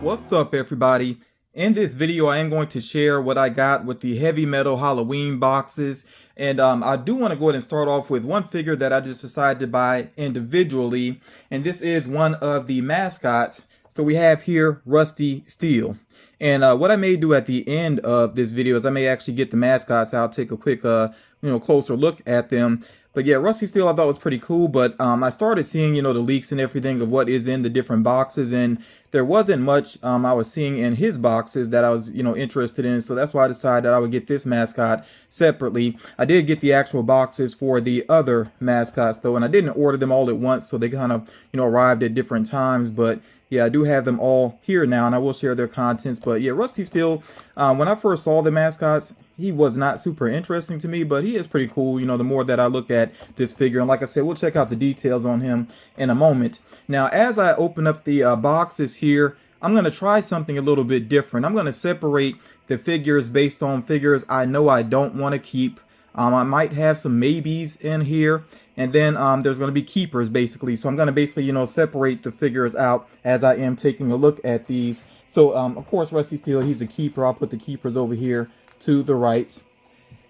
What's up, everybody? In this video, I am going to share what I got with the heavy metal Halloween boxes. And I do want to go ahead and start off with one figure that I just decided to buy individually. And this is one of the mascots. So we have here Rusty Steel. And what I may do at the end of this video is I may actually get the mascots out, take a quick, closer look at them. But yeah, Rusty Steel I thought was pretty cool, but I started seeing, the leaks and everything of what is in the different boxes, and there wasn't much I was seeing in his boxes that I was, interested in. So that's why I decided I would get this mascot separately. I did get the actual boxes for the other mascots though, and I didn't order them all at once, so they kind of, arrived at different times. But yeah, I do have them all here now, and I will share their contents. But yeah, Rusty Steel, when I first saw the mascots, he was not super interesting to me, but he is pretty cool, the more that I look at this figure. And like I said, we'll check out the details on him in a moment. Now, as I open up the boxes here, I'm going to try something a little bit different. I'm going to separate the figures based on figures I know I don't want to keep. I might have some maybes in here. And then there's going to be keepers, basically. So I'm going to basically, separate the figures out as I am taking a look at these. So, of course, Rusty Steel, he's a keeper. I'll put the keepers over here to the right.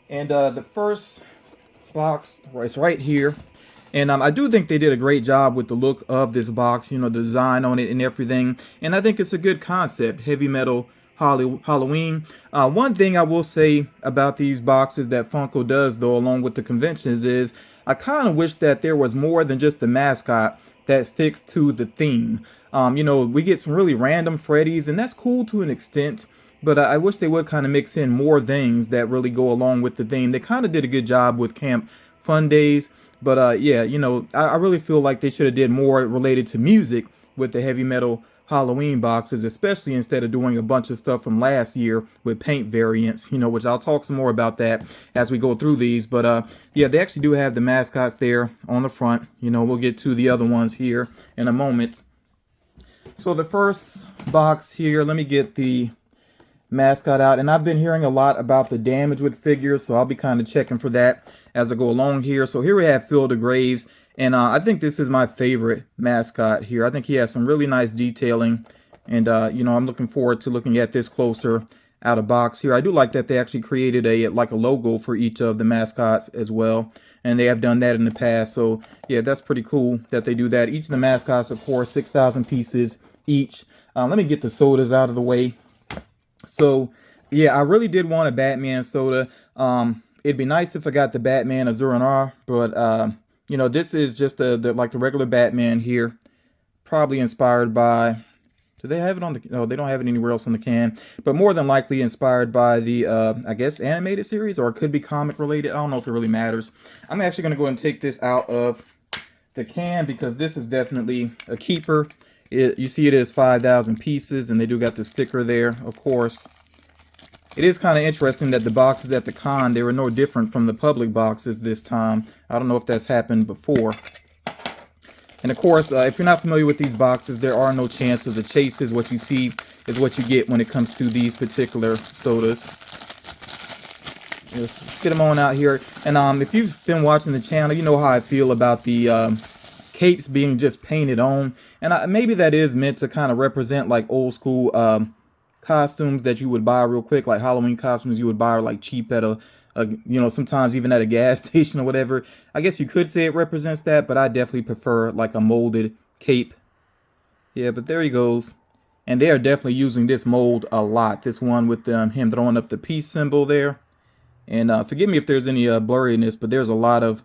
And the first box is right here. And I do think they did a great job with the look of this box, the design on it and everything. And I think it's a good concept, heavy metal Halloween. One thing I will say about these boxes that Funko does, though, along with the conventions, is I kind of wish that there was more than just the mascot that sticks to the theme. We get some really random Freddies, and that's cool to an extent. But I wish they would kind of mix in more things that really go along with the theme. They kind of did a good job with Camp Fun Days. But yeah, I really feel like they should have did more related to music with the heavy metal Halloween boxes, especially instead of doing a bunch of stuff from last year with paint variants, which I'll talk some more about that as we go through these. But yeah, they actually do have the mascots there on the front. We'll get to the other ones here in a moment. So the first box here, let me get the mascot out, and I've been hearing a lot about the damage with figures, so I'll be kind of checking for that as I go along here. So here we have Phil the Graves, and I think this is my favorite mascot here. I think he has some really nice detailing, and I'm looking forward to looking at this closer out of box here. I do like that they actually created a logo for each of the mascots as well, and they have done that in the past. So yeah, that's pretty cool that they do that. Each of the mascots, of course, 6,000 pieces each. Let me get the sodas out of the way. So yeah, I really did want a Batman soda. It'd be nice if I got the Batman Azur and R, but this is just the regular Batman here, probably inspired by. Do they have it on the? No, they don't have it anywhere else on the can, but more than likely inspired by the I guess animated series, or it could be comic related. I don't know if it really matters. I'm actually gonna go ahead and take this out of the can because this is definitely a keeper. You see it is 5,000 pieces, and they do got the sticker there, of course. It is kind of interesting that the boxes at the con, they were no different from the public boxes this time. I don't know if that's happened before. And of course, if you're not familiar with these boxes, there are no chances. The chase is what you see is what you get when it comes to these particular sodas. Let's get them on out here. And if you've been watching the channel, you know how I feel about the capes being just painted on. And maybe that is meant to kind of represent like old school costumes that you would buy real quick, like Halloween costumes you would buy like cheap at a sometimes even at a gas station or whatever. I guess you could say it represents that, but I definitely prefer like a molded cape. Yeah, but there he goes. And they are definitely using this mold a lot. This one with him throwing up the peace symbol there. And forgive me if there's any blurriness, but there's a lot of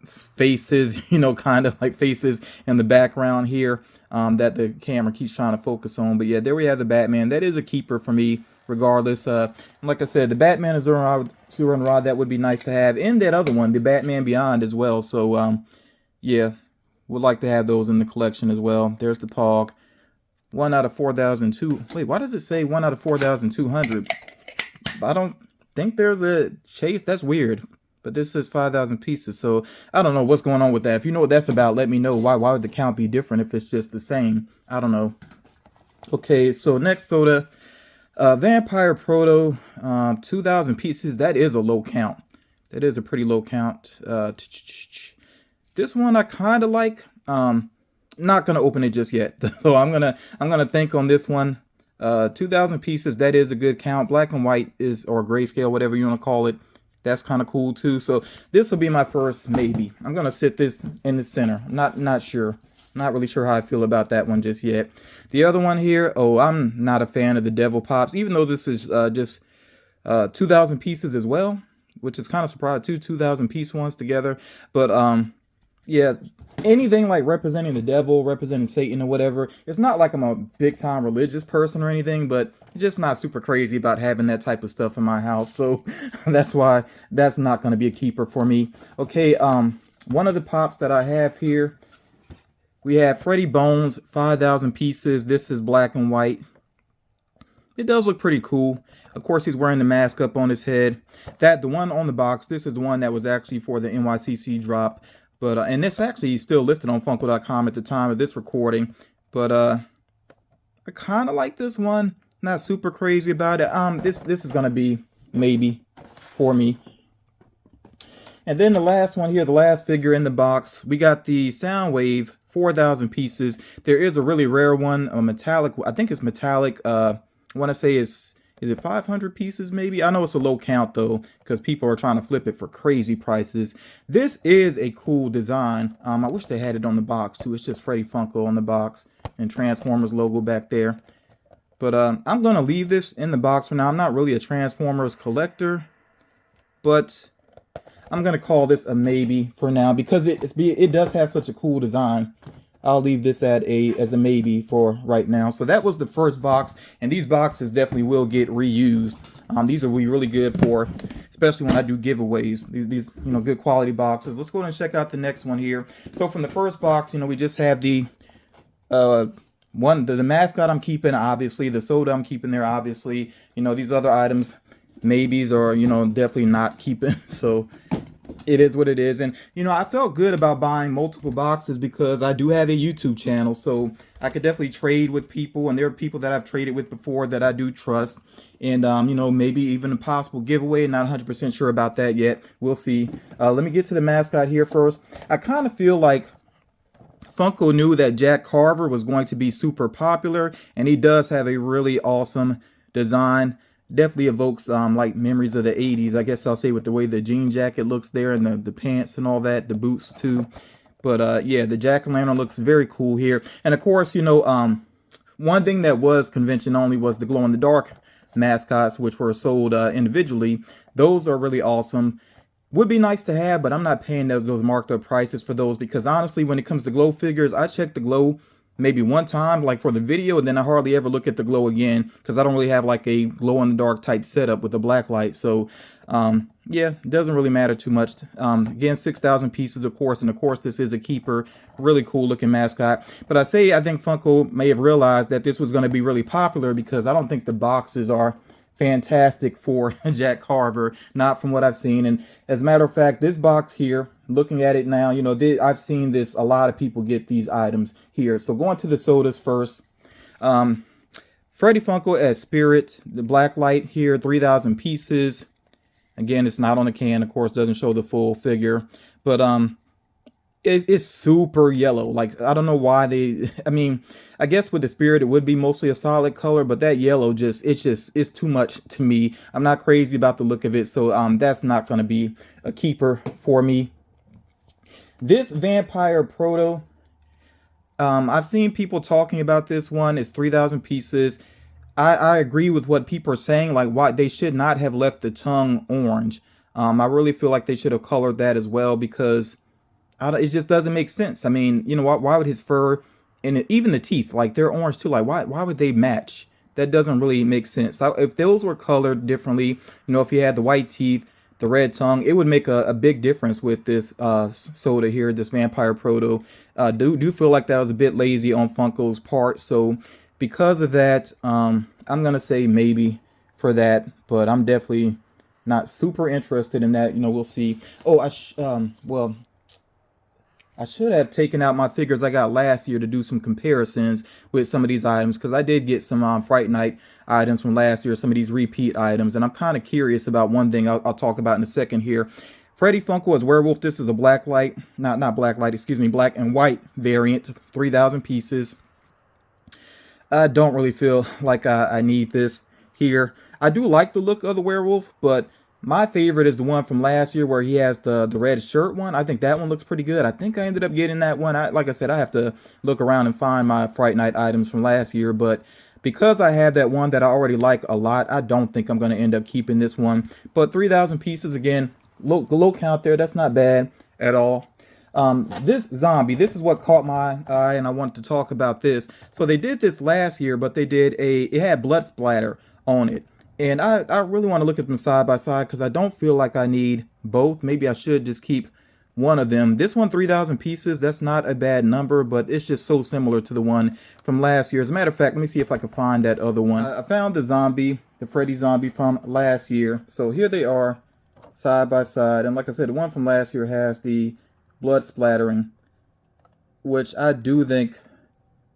faces, kind of like faces in the background here that the camera keeps trying to focus on. But yeah, there we have the Batman. That is a keeper for me regardless. Like I said, the Batman is Azur and Rod, that would be nice to have. And that other one, the Batman Beyond as well. So yeah, would like to have those in the collection as well. There's the Pog. 1 out of 4,002. Wait, why does it say 1 out of 4,200? I don't think there's a chase. That's weird. But this is 5,000 pieces, so I don't know what's going on with that. If you know what that's about, let me know. Why would the count be different if it's just the same? I don't know. Okay, so next soda, Vampire Proto, 2,000 pieces. That is a low count. That is a pretty low count. This one I kind of like. not gonna open it just yet. So I'm gonna think on this one. 2,000 pieces, that is a good count. Black and white is, or grayscale, whatever you want to call it, that's kind of cool too. So this will be my first maybe. I'm gonna sit this in the center. Not sure. Not really sure how I feel about that one just yet. The other one here, oh, I'm not a fan of the Devil Pops, even though this is just 2,000 pieces as well, which is kind of surprising. 2,000 piece ones together. But yeah, anything like representing the devil, representing Satan or whatever, it's not like I'm a big time religious person or anything, but just not super crazy about having that type of stuff in my house. So that's why that's not going to be a keeper for me. Okay, one of the pops that I have here, we have Freddy Bones, 5,000 pieces. This is black and white. It does look pretty cool. Of course, he's wearing the mask up on his head. The one on the box, this is the one that was actually for the NYCC drop. But and this actually is still listed on Funko.com at the time of this recording. But I kind of like this one. Not super crazy about it. This is gonna be maybe for me. And then the last one here, the last figure in the box, we got the Soundwave, 4,000 pieces. There is a really rare one, a metallic. I think it's metallic. I want to say is it 500 pieces maybe? I know it's a low count though, because people are trying to flip it for crazy prices. This is a cool design. I wish they had it on the box too. It's just Freddy Funko on the box and Transformers logo back there. But I'm gonna leave this in the box for now. I'm not really a Transformers collector, but I'm gonna call this a maybe for now because it does have such a cool design. I'll leave this as a maybe for right now. So that was the first box, and these boxes definitely will get reused. These will be really good for, especially when I do giveaways. These good quality boxes. Let's go ahead and check out the next one here. So from the first box, we just have the the mascot I'm keeping, obviously. The soda I'm keeping there, obviously. These other items, maybes, or definitely not keeping. So it is what it is. And I felt good about buying multiple boxes because I do have a YouTube channel, so I could definitely trade with people, and there are people that I've traded with before that I do trust. And maybe even a possible giveaway. Not 100% sure about that yet. We'll see. Let me get to the mascot here first. I kind of feel like Funko knew that Jack Carver was going to be super popular, and he does have a really awesome design. Definitely evokes like memories of the 80s, I guess I'll say, with the way the jean jacket looks there, and the pants and all that, the boots too. But yeah, the jack-o'-lantern looks very cool here. And of course, one thing that was convention only was the glow-in-the-dark mascots, which were sold individually. Those are really awesome. Would be nice to have, but I'm not paying those marked up prices for those, because honestly, when it comes to glow figures, I check the glow maybe one time, like for the video, and then I hardly ever look at the glow again, because I don't really have like a glow in the dark type setup with the black light. So yeah, it doesn't really matter too much. Again, 6,000 pieces, of course, and of course this is a keeper. Really cool looking mascot. But I think Funko may have realized that this was going to be really popular, because I don't think the boxes are fantastic for Jack Carver, not from what I've seen. And as a matter of fact, this box here, looking at it now, I've seen this, a lot of people get these items here. So going to the sodas first, Freddy Funko as Spirit, the black light here, 3,000 pieces. Again, it's not on the can, of course, doesn't show the full figure, but it's super yellow. Like, I don't know why I guess with the Spirit it would be mostly a solid color, but that yellow it's too much to me. I'm not crazy about the look of it, so that's not going to be a keeper for me. This Vampire Proto, I've seen people talking about this one. It's 3,000 pieces. I agree with what people are saying, like why they should not have left the tongue orange. I really feel like they should have colored that as well, because it just doesn't make sense. I mean, why would his fur and even the teeth, like they're orange too, like why would they match? That doesn't really make sense. So if those were colored differently, if he had the white teeth, the red tongue, it would make a big difference with this soda here, this Vampire Proto. Do feel like that was a bit lazy on Funko's part. So because of that, I'm gonna say maybe for that, but I'm definitely not super interested in that. We'll see. Oh, well, I should have taken out my figures I got last year to do some comparisons with some of these items, because I did get some Fright Night items from last year, some of these repeat items, and I'm kind of curious about one thing I'll talk about in a second here. Freddy Funko as werewolf. This is a black light, not black light, excuse me, black and white variant, 3,000 pieces. I don't really feel like I need this here. I do like the look of the werewolf, but my favorite is the one from last year where he has the red shirt one. I think that one looks pretty good. I think I ended up getting that one. Like I said, I have to look around and find my Fright Night items from last year, but because I have that one that I already like a lot, I don't think I'm going to end up keeping this one. But 3,000 pieces, again, low count there. That's not bad at all. This zombie, this is what caught my eye, and I wanted to talk about this. So they did this last year, but they did it had blood splatter on it. And I really want to look at them side by side because I don't feel like I need both. Maybe I should just keep one of them. This one, 3,000 pieces, that's not a bad number, but it's just so similar to the one from last year. As a matter of fact, let me see if I can find that other one. I found the zombie, the Freddy zombie from last year. So here they are, side by side. And like I said, the one from last year has the blood splattering, which I do think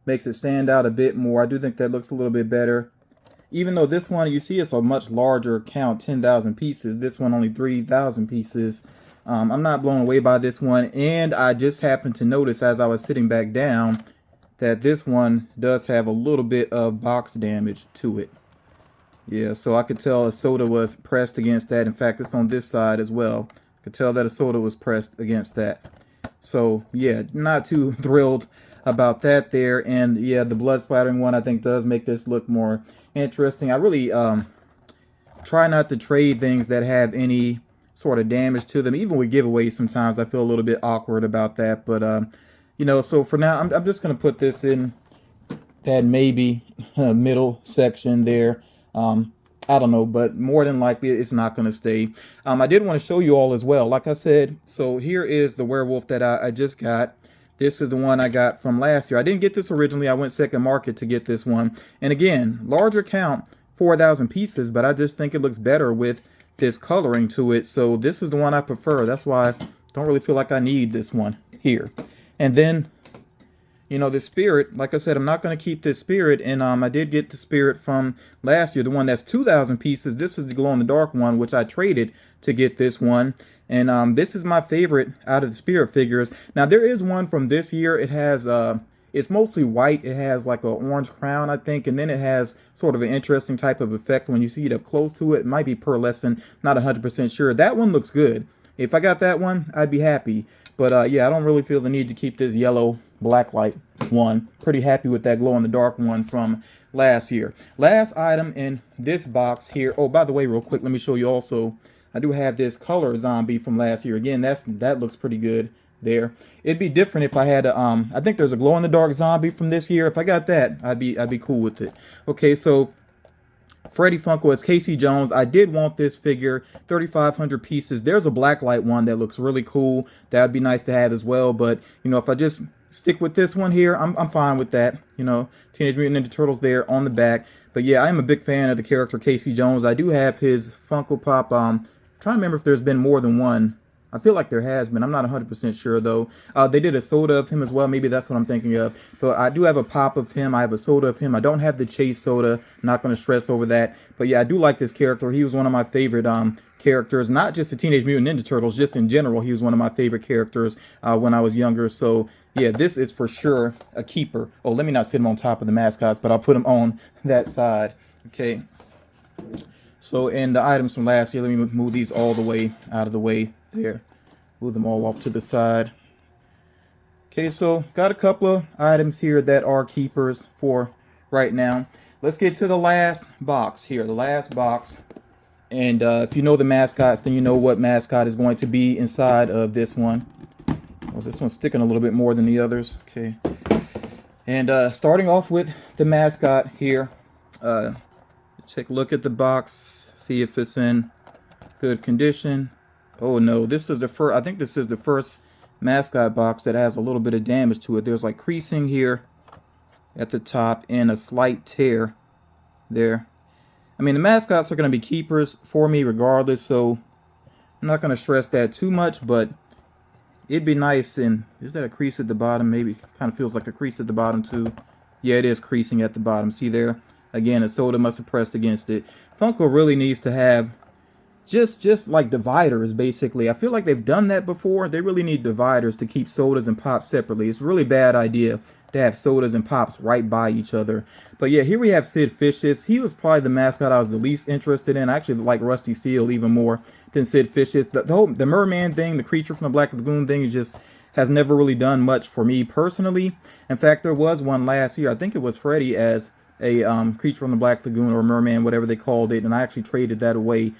makes it stand out a bit more. I do think that looks a little bit better. Even though this one, you see it's a much larger count, 10,000 pieces. This one only 3,000 pieces. I'm not blown away by this one. And I just happened to notice as I was sitting back down that this one does have a little bit of box damage to it. Yeah, so I could tell a soda was pressed against that. In fact, it's on this side as well. I could tell that a soda was pressed against that. So, yeah, not too thrilled about that there. And, yeah, the blood splattering one I think does make this look more interesting. I really try not to trade things that have any sort of damage to them. Even with giveaways, sometimes I feel a little bit awkward about that. But, you know, so for now, I'm just going to put this in that maybe middle section there. I don't know, but more than likely it's not going to stay. I did want to show you all as well. Like I said, so here is the werewolf that I just got. This is the one I got from last year. I didn't get this originally. I went second market to get this one. And again, larger count, 4,000 pieces, but I just think it looks better with this coloring to it. So this is the one I prefer. That's why I don't really feel like I need this one here. And then, you know, the spirit, like I said, I'm not going to keep this spirit. And I did get the spirit from last year, the one that's 2,000 pieces. This is the glow-in-the-dark one, which I traded to get this one. And this is my favorite out of the spirit figures. Now, there is one from this year. It has, it's mostly white. It has like an orange crown, I think. And then it has sort of an interesting type of effect when you see it up close to it. It might be pearlescent, not 100% sure. That one looks good. If I got that one, I'd be happy. But yeah, I don't really feel the need to keep this yellow blacklight one. Pretty happy with that glow-in-the-dark one from last year. Last item in this box here. Oh, by the way, real quick, let me show you also. I do have this color zombie from last year. Again, that looks pretty good there. It'd be different if I had a, I think there's a glow-in-the-dark zombie from this year. If I got that, I'd be cool with it. Okay, so Freddy Funko as Casey Jones. I did want this figure, 3,500 pieces. There's a blacklight one that looks really cool. That'd be nice to have as well. But, you know, if I just stick with this one here, I'm fine with that. You know, Teenage Mutant Ninja Turtles there on the back. But yeah, I am a big fan of the character Casey Jones. I do have his Funko Pop. Trying to remember if there's been more than one. I feel like there has been. I'm not 100% sure, though. They did a soda of him as well. Maybe that's what I'm thinking of. But I do have a pop of him. I have a soda of him. I don't have the Chase soda. I'm not going to stress over that. But yeah, I do like this character. He was one of my favorite characters. Not just the Teenage Mutant Ninja Turtles, just in general. He was one of my favorite characters when I was younger. So yeah, this is for sure a keeper. Oh, let me not sit him on top of the mascots, but I'll put him on that side. Okay. So, and the items from last year, let me move these all the way out of the way there. Move them all off to the side. Okay, so got a couple of items here that are keepers for right now. Let's get to the last box here, the last box. And if you know the mascots, then you know what mascot is going to be inside of this one. Well, this one's sticking a little bit more than the others. Okay. And starting off with the mascot here. Take a look at the box, see if it's in good condition. Oh no, this is the first, I think this is the first mascot box that has a little bit of damage to it. There's like creasing here at the top and a slight tear there. I mean, the mascots are going to be keepers for me regardless, so I'm not going to stress that too much, but it'd be nice. And is that a crease at the bottom? Maybe kind of feels like a crease at the bottom too. Yeah, it is creasing at the bottom. See there? Again, a soda must have pressed against it. Funko really needs to have just like dividers basically. I feel like they've done that before. They really need dividers to keep sodas and pops separately. It's a really bad idea to have sodas and pops right by each other. But yeah, here we have Sid Vicious. He was probably the mascot I was the least interested in. I actually like Rusty Seal even more than Sid Vicious. The merman thing, the creature from the Black Lagoon thing, is just has never really done much for me personally. In fact, there was one last year. I think it was Freddy as a creature from the Black Lagoon or merman, whatever they called it, and I actually traded that away.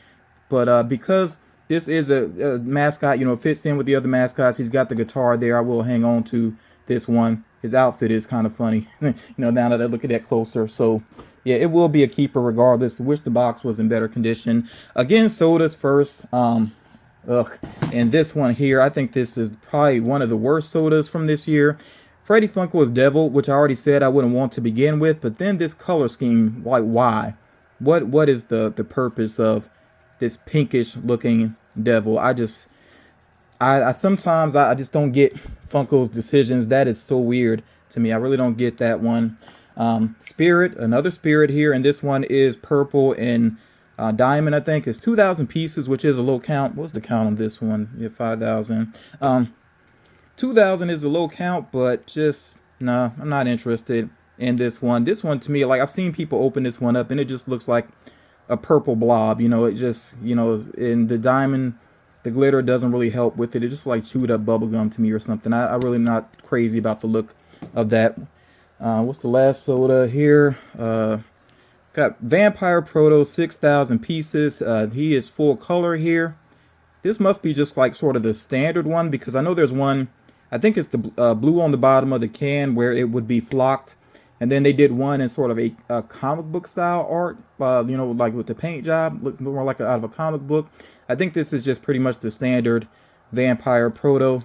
But because this is a mascot, you know, it fits in with the other mascots. He's got the guitar there. I will hang on to this one. His outfit is kind of funny, you know, now that I look at that closer. So, yeah, it will be a keeper regardless. Wish the box was in better condition. Again, sodas first. Ugh. And this one here, I think this is probably one of the worst sodas from this year. Freddy Funko is Devil, which I already said I wouldn't want to begin with. But then this color scheme, like why? What is the purpose of this pinkish looking devil? I sometimes I just don't get Funko's decisions. That is so weird to me. I really don't get that one. Spirit, another spirit here, and this one is purple and diamond. I think it's 2,000 pieces, which is a low count. What's the count on this one? Yeah, 5,000. 2,000 is a low count, but just no, I'm not interested in this one. This one to me, like I've seen people open this one up, and it just looks like a purple blob. You know, it just, you know, in the diamond, the glitter doesn't really help with it. It just like chewed up bubble gum to me or something. I really not crazy about the look of that. What's the last soda here? Got Vampire Proto, 6,000 pieces. He is full color here. This must be just like sort of the standard one, because I know there's one, I think it's the blue on the bottom of the can where it would be flocked. And then they did one in sort of a comic book style art, you know, like with the paint job. Looks more like out of a comic book. I think this is just pretty much the standard Vampire Proto.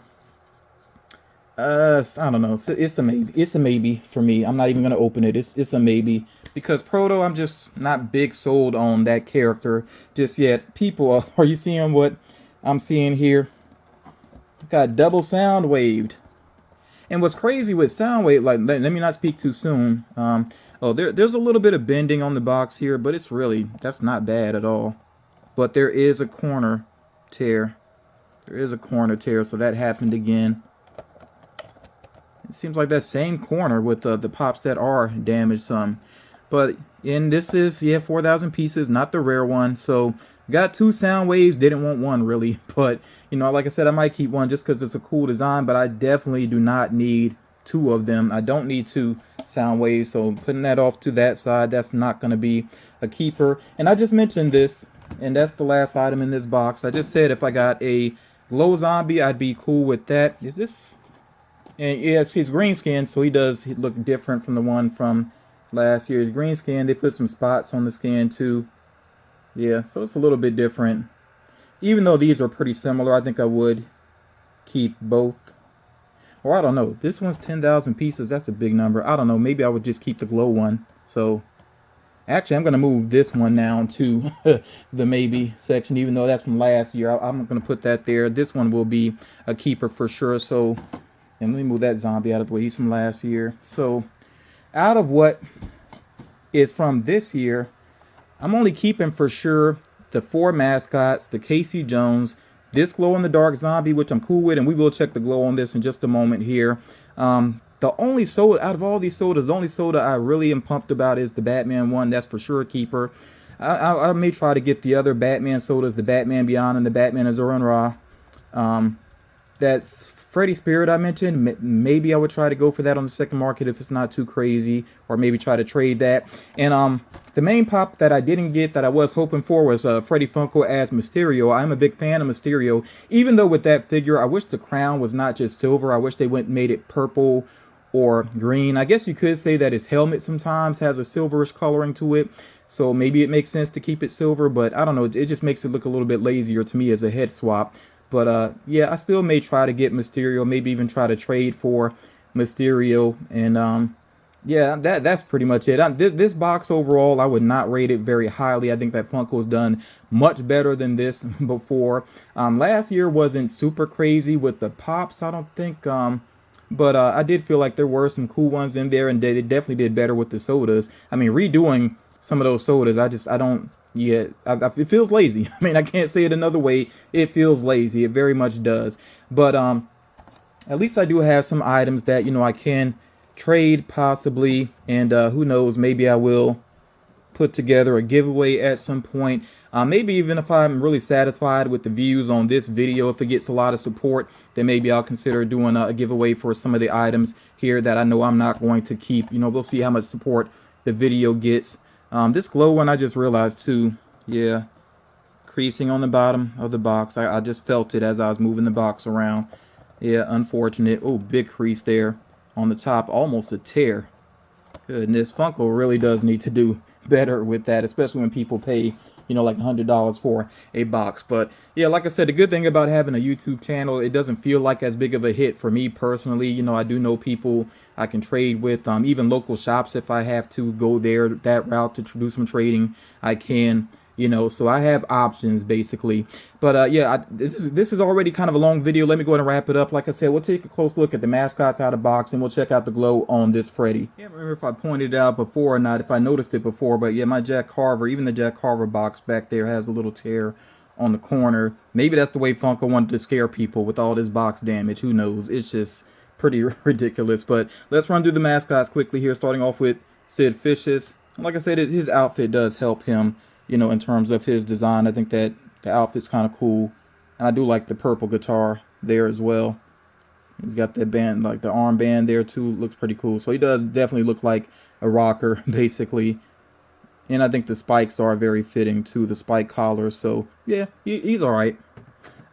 I don't know. It's a maybe. It's a maybe for me. I'm not even gonna open it. It's a maybe, because Proto, I'm just not big sold on that character just yet. People, are you seeing what I'm seeing here? Got double sound waved. And what's crazy with Soundwave, like, let me not speak too soon. Oh, there's a little bit of bending on the box here, but it's really, that's not bad at all. But there is a corner tear. There is a corner tear, so that happened again. It seems like that same corner with the pops that are damaged some. But, and this is, yeah, 4,000 pieces, not the rare one. So, got 2 sound waves, didn't want one really. But, you know, like I said, I might keep one just because it's a cool design. But I definitely do not need 2 of them. I don't need 2 sound waves. So, putting that off to that side, that's not going to be a keeper. And I just mentioned this, and that's the last item in this box. I just said if I got a glow zombie, I'd be cool with that. Is this... And yes, he's green skin, so he does look different from the one from last year's green skin. They put some spots on the skin too. Yeah, so it's a little bit different. Even though these are pretty similar, I think I would keep both. Or I don't know. This one's 10,000 pieces. That's a big number. I don't know. Maybe I would just keep the glow one. So actually, I'm going to move this one now to the maybe section, even though that's from last year. I'm going to put that there. This one will be a keeper for sure. So... And let me move that zombie out of the way. He's from last year. So out of what is from this year, I'm only keeping for sure the 4 mascots, the Casey Jones, this glow-in-the-dark zombie, which I'm cool with, and we will check the glow on this in just a moment here. The only soda, out of all these sodas, the only soda I really am pumped about is the Batman one. That's for sure a keeper. I may try to get the other Batman sodas, the Batman Beyond and the Batman Azure and Ra. That's Freddy Spirit I mentioned. Maybe I would try to go for that on the second market if it's not too crazy, or maybe try to trade that. And the main pop that I didn't get that I was hoping for was Freddy Funko as Mysterio. I'm a big fan of Mysterio, even though with that figure I wish the crown was not just silver. I wish they made it purple or green. I guess you could say that his helmet sometimes has a silverish coloring to it, so maybe it makes sense to keep it silver, but I don't know, it just makes it look a little bit lazier to me as a head swap. But yeah, I still may try to get Mysterio, maybe even try to trade for Mysterio. And yeah, that's pretty much it. This box overall, I would not rate it very highly. I think that Funko has done much better than this before. Last year wasn't super crazy with the pops, I don't think. But I did feel like there were some cool ones in there, and they definitely did better with the sodas. I mean, redoing some of those sodas, I don't yeah, it feels lazy. I mean, I can't say it another way. It feels lazy. It very much does. But at least I do have some items that I can trade possibly, and who knows, maybe I will put together a giveaway at some point. Maybe even if I'm really satisfied with the views on this video, if it gets a lot of support, then maybe I'll consider doing a giveaway for some of the items here that I know I'm not going to keep. We'll see how much support the video gets. This glow one I just realized too, yeah, creasing on the bottom of the box. I just felt it as I was moving the box around. Yeah, unfortunate. Oh, big crease there on the top, almost a tear. Goodness, Funko really does need to do better with that, especially when people pay, like $100 for a box. But yeah, like I said, the good thing about having a YouTube channel, it doesn't feel like as big of a hit for me personally. I do know people I can trade with, even local shops. If I have to go there that route to do some trading, I can. So I have options basically. But yeah, this is already kind of a long video. Let me go ahead and wrap it up. Like I said, we'll take a close look at the mascots out of the box, and we'll check out the glow on this Freddy. Can't remember if I pointed it out before or not, if I noticed it before, but yeah, my Jack Carver, even the Jack Carver box back there has a little tear on the corner. Maybe that's the way Funko wanted to scare people with all this box damage. Who knows? It's just pretty ridiculous. But let's run through the mascots quickly here, starting off with Sid Vicious. Like I said, his outfit does help him, in terms of his design. I think that the outfit's kind of cool. And I do like the purple guitar there as well. He's got that band, like the armband there too. Looks pretty cool. So he does definitely look like a rocker, basically. And I think the spikes are very fitting too, the spike collar. So yeah, he's all right.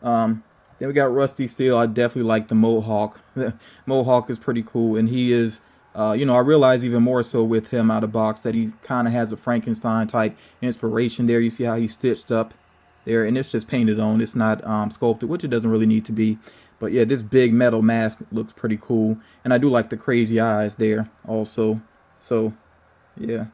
Then we got Rusty Steel. I definitely like the Mohawk. The Mohawk is pretty cool, and he is, I realize even more so with him out of box that he kind of has a Frankenstein type inspiration there. You see how he's stitched up there, and it's just painted on. It's not sculpted, which it doesn't really need to be. But yeah, this big metal mask looks pretty cool, and I do like the crazy eyes there also. So yeah.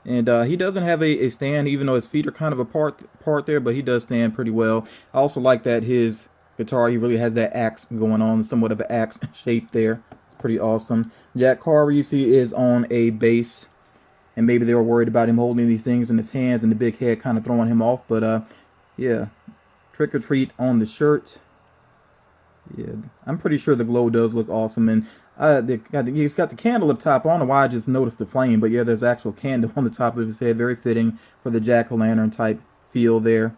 And he doesn't have a stand, even though his feet are kind of apart there, but he does stand pretty well. I also like that his guitar, he really has that axe going on, somewhat of an axe shape there. It's pretty awesome. Jack Carver, you see, is on a base, and maybe they were worried about him holding these things in his hands and the big head kind of throwing him off. But yeah, Trick or Treat on the shirt. Yeah, I'm pretty sure the glow does look awesome, and he's got the candle up top. I don't know why I just noticed the flame, but yeah, there's actual candle on the top of his head. Very fitting for the jack-o'-lantern type feel there.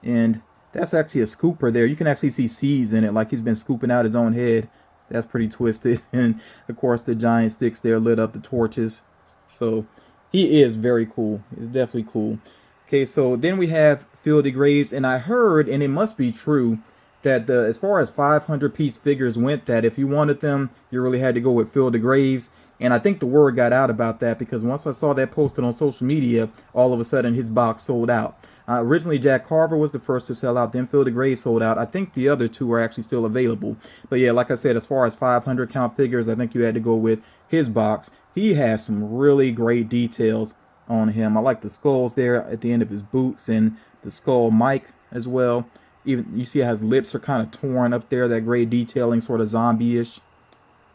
And that's actually a scooper there. You can actually see seeds in it, like he's been scooping out his own head. That's pretty twisted. And of course, the giant sticks there lit up the torches. So he is very cool. It's definitely cool. Okay, so then we have Field of Graves, and I heard, and it must be true, that as far as 500 piece figures went, that if you wanted them, you really had to go with Field of Graves. And I think the word got out about that, because once I saw that posted on social media, all of a sudden his box sold out. Originally, Jack Carver was the first to sell out, then Field of Graves sold out. I think the other two are actually still available. But yeah, like I said, as far as 500 count figures, I think you had to go with his box. He has some really great details on him. I like the skulls there at the end of his boots, and the skull mic as well. Even you see how his lips are kind of torn up there, that gray detailing, sort of zombie-ish.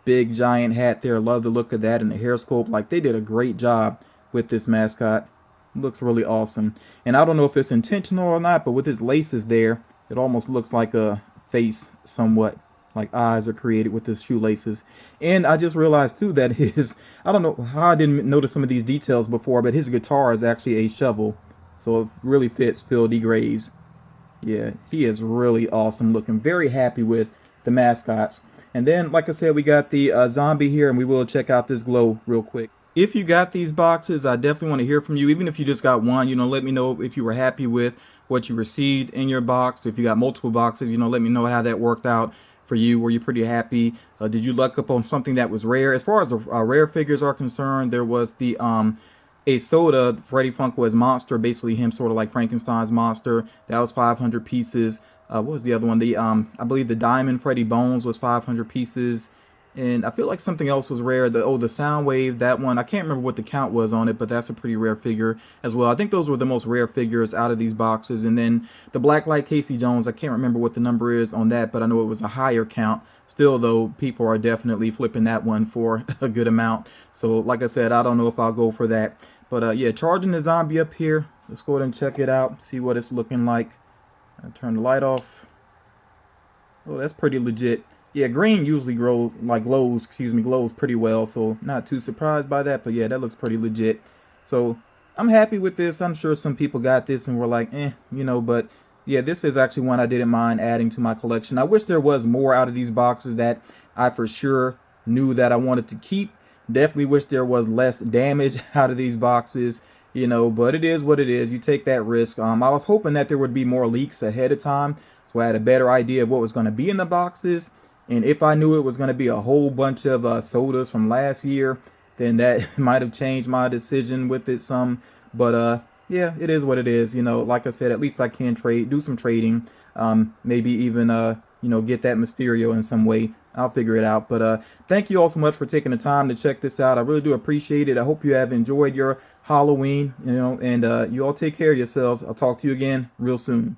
Big giant hat there. Love the look of that, and the hair sculpt. Like, they did a great job with this mascot. Looks really awesome. And I don't know if it's intentional or not, but with his laces there, it almost looks like a face somewhat. Like eyes are created with his shoelaces. And I just realized too that I don't know how I didn't notice some of these details before, but his guitar is actually a shovel. So it really fits Phil D. Graves. Yeah, he is really awesome looking. Very happy with the mascots. And then, like I said, we got the zombie here, and we will check out this glow real quick. If you got these boxes, I definitely want to hear from you. Even if you just got one, let me know if you were happy with what you received in your box. If you got multiple boxes, let me know how that worked out for you. Were you pretty happy? Did you luck up on something that was rare? As far as the rare figures are concerned, there was the a soda, Freddy Funko as Monster, basically him sort of like Frankenstein's monster. That was 500 pieces. What was the other one? The I believe the Diamond Freddy Bones was 500 pieces. And I feel like something else was rare. The Soundwave, that one, I can't remember what the count was on it, but that's a pretty rare figure as well. I think those were the most rare figures out of these boxes. And then the Blacklight Casey Jones, I can't remember what the number is on that, but I know it was a higher count. Still, though, people are definitely flipping that one for a good amount. So, like I said, I don't know if I'll go for that. But yeah, charging the zombie up here. Let's go ahead and check it out, see what it's looking like. I'll turn the light off. Oh, that's pretty legit. Yeah, green usually glows pretty well, so not too surprised by that. But yeah, that looks pretty legit. So I'm happy with this. I'm sure some people got this and were like, but yeah, this is actually one I didn't mind adding to my collection. I wish there was more out of these boxes that I for sure knew that I wanted to keep. Definitely wish there was less damage out of these boxes, but it is what it is. You take that risk. I was hoping that there would be more leaks ahead of time, so I had a better idea of what was going to be in the boxes. And if I knew it was going to be a whole bunch of sodas from last year, then that might have changed my decision with it some. But yeah, it is what it is. Like I said, at least I can do some trading. Maybe even get that Mysterio in some way. I'll figure it out. But thank you all so much for taking the time to check this out. I really do appreciate it. I hope you have enjoyed your Halloween, and you all take care of yourselves. I'll talk to you again real soon.